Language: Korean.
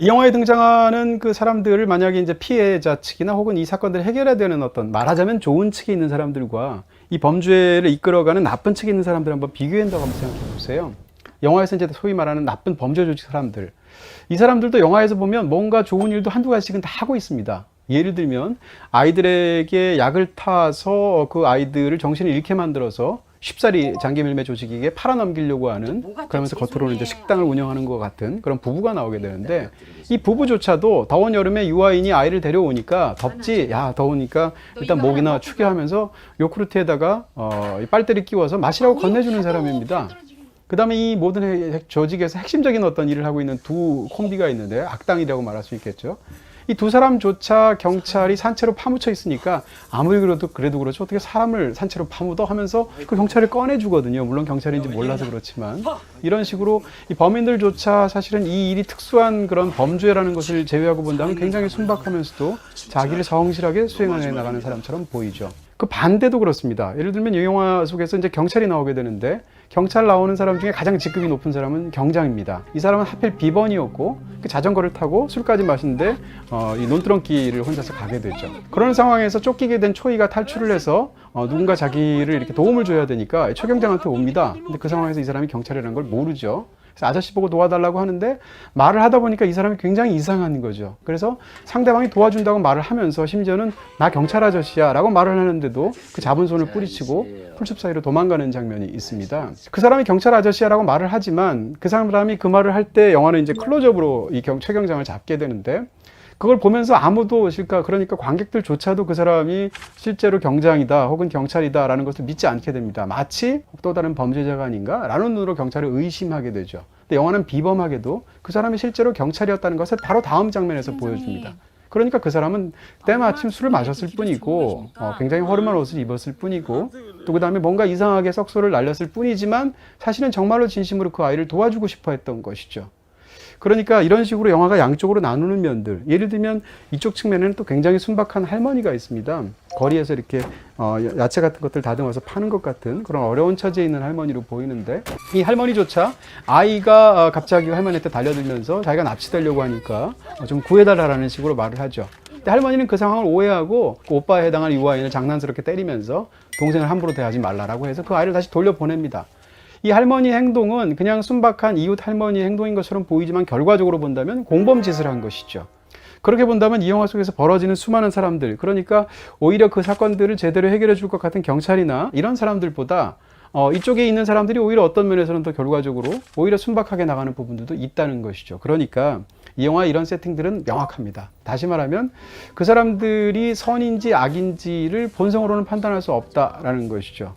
이 영화에 등장하는 그 사람들을 만약에 이제 피해자 측이나 혹은 이 사건들을 해결해야 되는 어떤 말하자면 좋은 측에 있는 사람들과 이 범죄를 이끌어가는 나쁜 측에 있는 사람들 한번 비교한다고 한번 생각해 보세요. 영화에서 이제 소위 말하는 나쁜 범죄 조직 사람들. 이 사람들도 영화에서 보면 뭔가 좋은 일도 한두 가지씩은 다 하고 있습니다. 예를 들면 아이들에게 약을 타서 그 아이들을 정신을 잃게 만들어서 쉽사리 장기밀매 조직에게 팔아넘기려고 하는, 그러면서 겉으로는 이제 식당을 운영하는 것 같은 그런 부부가 나오게 되는데, 이 부부조차도 더운 여름에 유아인이 아이를 데려오니까 덥지, 야 더우니까 일단 목이나 축여 하면서 요구르트에다가 빨대를 끼워서 마시라고 건네주는 사람입니다. 그 다음에 이 모든 조직에서 핵심적인 어떤 일을 하고 있는 두 콤비가 있는데, 악당이라고 말할 수 있겠죠. 이 두 사람조차 경찰이 산채로 파묻혀 있으니까 아무리 그래도 그렇죠. 어떻게 사람을 산채로 파묻어 하면서 그 경찰을 꺼내주거든요. 물론 경찰인지 몰라서 그렇지만. 이런 식으로 이 범인들조차 사실은 이 일이 특수한 그런 범죄라는 것을 제외하고 본다면 굉장히 순박하면서도 자기를 성실하게 수행해 나가는 사람처럼 보이죠. 그 반대도 그렇습니다. 예를 들면 이 영화 속에서 이제 경찰이 나오게 되는데, 경찰 나오는 사람 중에 가장 직급이 높은 사람은 경장입니다. 이 사람은 하필 비번이었고 그 자전거를 타고 술까지 마시는데 이 논두렁길을 혼자서 가게 되죠. 그런 상황에서 쫓기게 된 초이가 탈출을 해서 누군가 자기를 이렇게 도움을 줘야 되니까 최 경장한테 옵니다. 근데 그 상황에서 이 사람이 경찰이라는 걸 모르죠. 그래서 아저씨 보고 도와달라고 하는데 말을 하다 보니까 이 사람이 굉장히 이상한 거죠. 그래서 상대방이 도와준다고 말을 하면서 심지어는 나 경찰 아저씨야 라고 말을 하는데도 그 잡은 손을 뿌리치고 풀숲 사이로 도망가는 장면이 있습니다. 그 사람이 경찰 아저씨야 라고 말을 하지만 그 사람이 그 말을 할 때 영화는 이제 클로즈업으로 이 최 경장을 잡게 되는데, 그걸 보면서 아무도 그러니까 관객들조차도 그 사람이 실제로 경장이다 혹은 경찰이다 라는 것을 믿지 않게 됩니다. 마치 또 다른 범죄자가 아닌가 라는 눈으로 경찰을 의심하게 되죠. 근데 영화는 비범하게도 그 사람이 실제로 경찰이었다는 것을 바로 다음 장면에서 보여줍니다. 그러니까 그 사람은 때마침 술을 마셨을 뿐이고 굉장히 허름한 옷을 입었을 뿐이고, 또 그 다음에 뭔가 이상하게 썩소를 날렸을 뿐이지만 사실은 정말로 진심으로 그 아이를 도와주고 싶어 했던 것이죠. 그러니까 이런 식으로 영화가 양쪽으로 나누는 면들, 예를 들면 이쪽 측면에는 또 굉장히 순박한 할머니가 있습니다. 거리에서 이렇게 야채 같은 것들 다듬어서 파는 것 같은 그런 어려운 처지에 있는 할머니로 보이는데, 이 할머니조차 아이가 갑자기 할머니한테 달려들면서 자기가 납치되려고 하니까 좀 구해달라는 식으로 말을 하죠. 근데 할머니는 그 상황을 오해하고 그 오빠에 해당하는 유아인을 장난스럽게 때리면서 동생을 함부로 대하지 말라라고 해서 그 아이를 다시 돌려보냅니다. 이 할머니 행동은 그냥 순박한 이웃 할머니 행동인 것처럼 보이지만 결과적으로 본다면 공범짓을 한 것이죠. 그렇게 본다면 이 영화 속에서 벌어지는 수많은 사람들, 그러니까 오히려 그 사건들을 제대로 해결해 줄 것 같은 경찰이나 이런 사람들보다 이쪽에 있는 사람들이 오히려 어떤 면에서는 더 결과적으로 오히려 순박하게 나가는 부분들도 있다는 것이죠. 그러니까 이 영화의 이런 세팅들은 명확합니다. 다시 말하면 그 사람들이 선인지 악인지를 본성으로는 판단할 수 없다라는 것이죠.